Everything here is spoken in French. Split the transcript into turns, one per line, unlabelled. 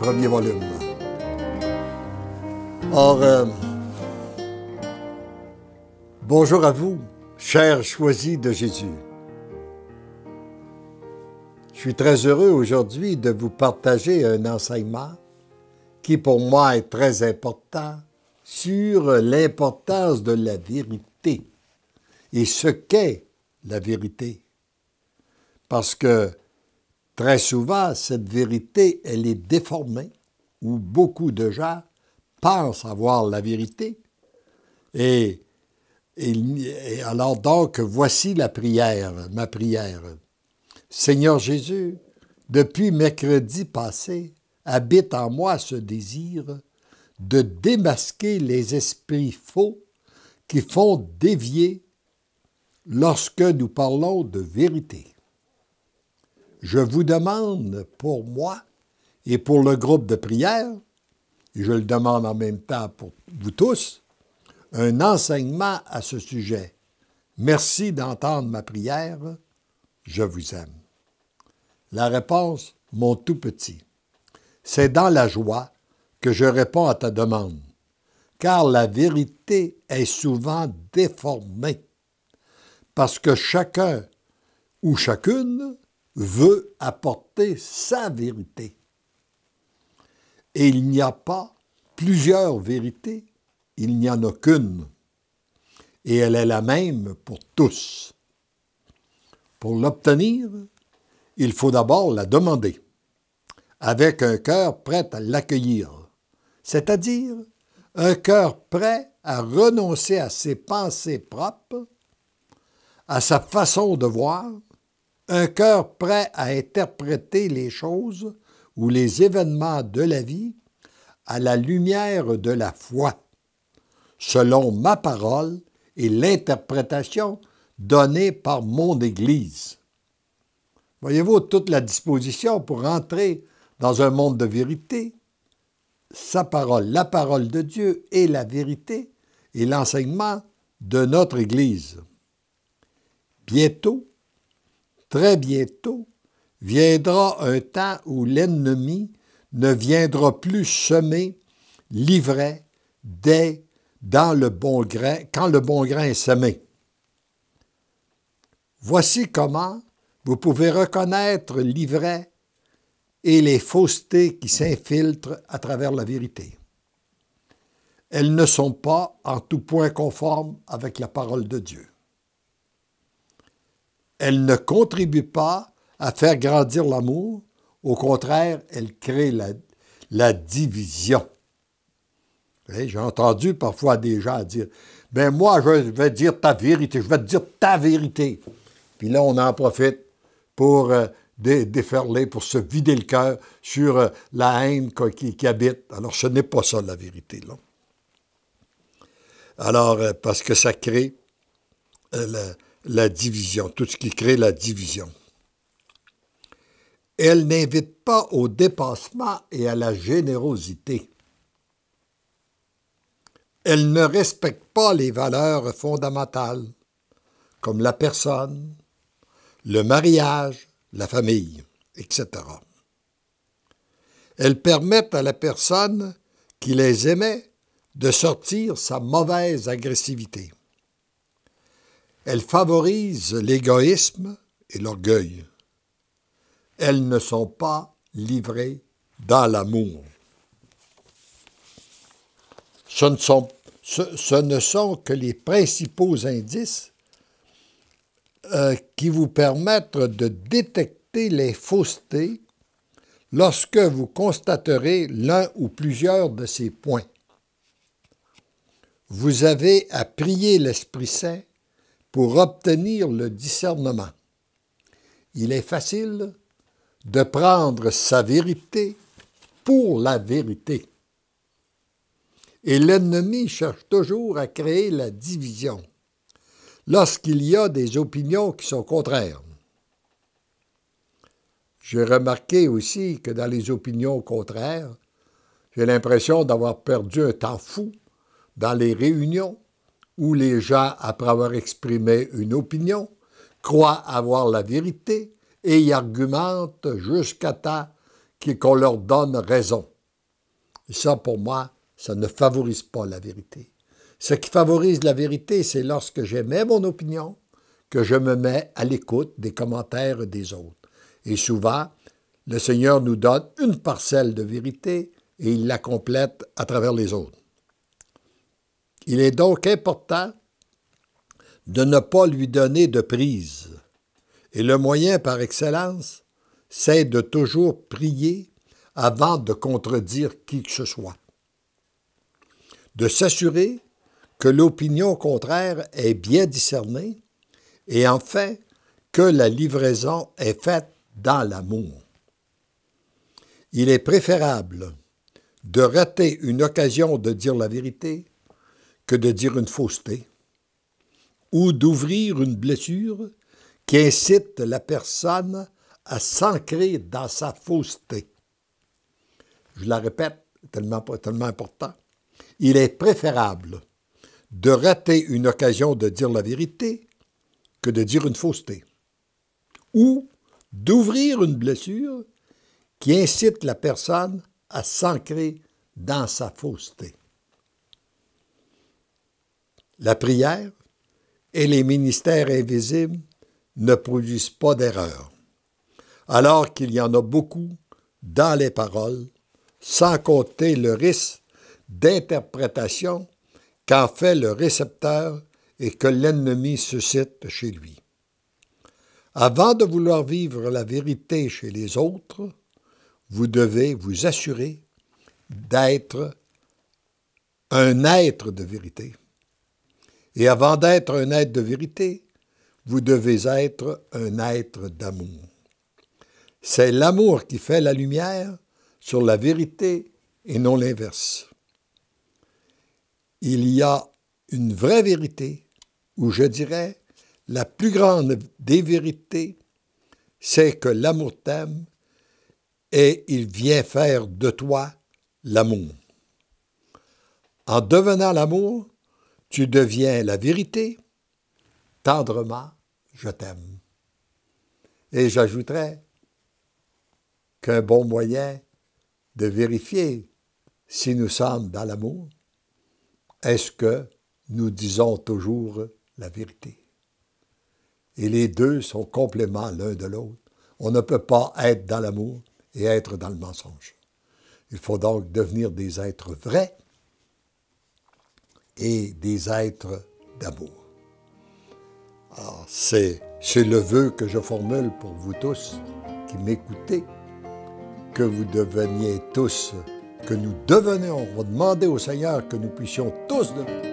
premier volume. Or, bonjour à vous, chers choisis de Jésus. Je suis très heureux aujourd'hui de vous partager un enseignement qui pour moi est très important sur l'importance de la vérité et ce qu'est la vérité. Parce que très souvent, cette vérité, elle est déformée, ou beaucoup de gens pensent avoir la vérité. Et alors donc, voici la prière, ma prière. Seigneur Jésus, depuis mercredi passé, habite en moi ce désir de démasquer les esprits faux qui font dévier lorsque nous parlons de vérité. Je vous demande pour moi et pour le groupe de prière, et je le demande en même temps pour vous tous, un enseignement à ce sujet. Merci d'entendre ma prière. Je vous aime. La réponse, mon tout petit. C'est dans la joie que je réponds à ta demande, car la vérité est souvent déformée, parce que chacun ou chacune veut apporter sa vérité. Et il n'y a pas plusieurs vérités, il n'y en a qu'une. Et elle est la même pour tous. Pour l'obtenir, il faut d'abord la demander, avec un cœur prêt à l'accueillir, c'est-à-dire un cœur prêt à renoncer à ses pensées propres, à sa façon de voir, un cœur prêt à interpréter les choses ou les événements de la vie à la lumière de la foi, selon ma parole et l'interprétation donnée par mon Église. Voyez-vous toute la disposition pour entrer dans un monde de vérité, sa parole, la parole de Dieu et la vérité et l'enseignement de notre Église. Bientôt, très bientôt, viendra un temps où l'ennemi ne viendra plus semer l'ivraie quand le bon grain est semé. Voici comment vous pouvez reconnaître l'ivraie et les faussetés qui s'infiltrent à travers la vérité. Elles ne sont pas en tout point conformes avec la parole de Dieu. Elles ne contribuent pas à faire grandir l'amour. Au contraire, elles créent la division. J'ai entendu parfois des gens dire « Ben moi, je vais dire ta vérité, je vais te dire ta vérité. » Puis là, on en profite pour déferler, pour se vider le cœur sur la haine qui habite. Alors, ce n'est pas ça la vérité, là. Alors, parce que ça crée la division, tout ce qui crée la division. Elle n'invite pas au dépassement et à la générosité. Elle ne respecte pas les valeurs fondamentales, comme la personne, le mariage, la famille, etc. Elles permettent à la personne qui les aimait de sortir sa mauvaise agressivité. Elles favorisent l'égoïsme et l'orgueil. Elles ne sont pas livrées dans l'amour. Ce ne sont que les principaux indices qui vous permettent de détecter les faussetés lorsque vous constaterez l'un ou plusieurs de ces points. Vous avez à prier l'Esprit Saint pour obtenir le discernement. Il est facile de prendre sa vérité pour la vérité. Et l'ennemi cherche toujours à créer la division lorsqu'il y a des opinions qui sont contraires. J'ai remarqué aussi que dans les opinions contraires, j'ai l'impression d'avoir perdu un temps fou dans les réunions où les gens, après avoir exprimé une opinion, croient avoir la vérité et y argumentent jusqu'à temps qu'on leur donne raison. Ça, pour moi, ça ne favorise pas la vérité. Ce qui favorise la vérité, c'est lorsque j'émets mon opinion, que je me mets à l'écoute des commentaires des autres. Et souvent, le Seigneur nous donne une parcelle de vérité et il la complète à travers les autres. Il est donc important de ne pas lui donner de prise. Et le moyen par excellence, c'est de toujours prier avant de contredire qui que ce soit. De s'assurer que l'opinion contraire est bien discernée et enfin que la livraison est faite dans l'amour. Il est préférable de rater une occasion de dire la vérité que de dire une fausseté ou d'ouvrir une blessure qui incite la personne à s'ancrer dans sa fausseté. Je la répète, tellement important. Il est préférable de rater une occasion de dire la vérité que de dire une fausseté, ou d'ouvrir une blessure qui incite la personne à s'ancrer dans sa fausseté. La prière et les ministères invisibles ne produisent pas d'erreur, alors qu'il y en a beaucoup dans les paroles, sans compter le risque d'interprétation qu'en fait le récepteur et que l'ennemi suscite chez lui. Avant de vouloir vivre la vérité chez les autres, vous devez vous assurer d'être un être de vérité. Et avant d'être un être de vérité, vous devez être un être d'amour. C'est l'amour qui fait la lumière sur la vérité et non l'inverse. Il y a une vraie vérité, ou je dirais la plus grande des vérités, c'est que l'amour t'aime et il vient faire de toi l'amour. En devenant l'amour, tu deviens la vérité. Tendrement, je t'aime. Et j'ajouterais qu'un bon moyen de vérifier si nous sommes dans l'amour, est-ce que nous disons toujours la vérité? Et les deux sont compléments l'un de l'autre. On ne peut pas être dans l'amour et être dans le mensonge. Il faut donc devenir des êtres vrais et des êtres d'amour. Alors, c'est le vœu que je formule pour vous tous qui m'écoutez, que vous deveniez tous, que nous devenions, on va demander au Seigneur que nous puissions tous devenir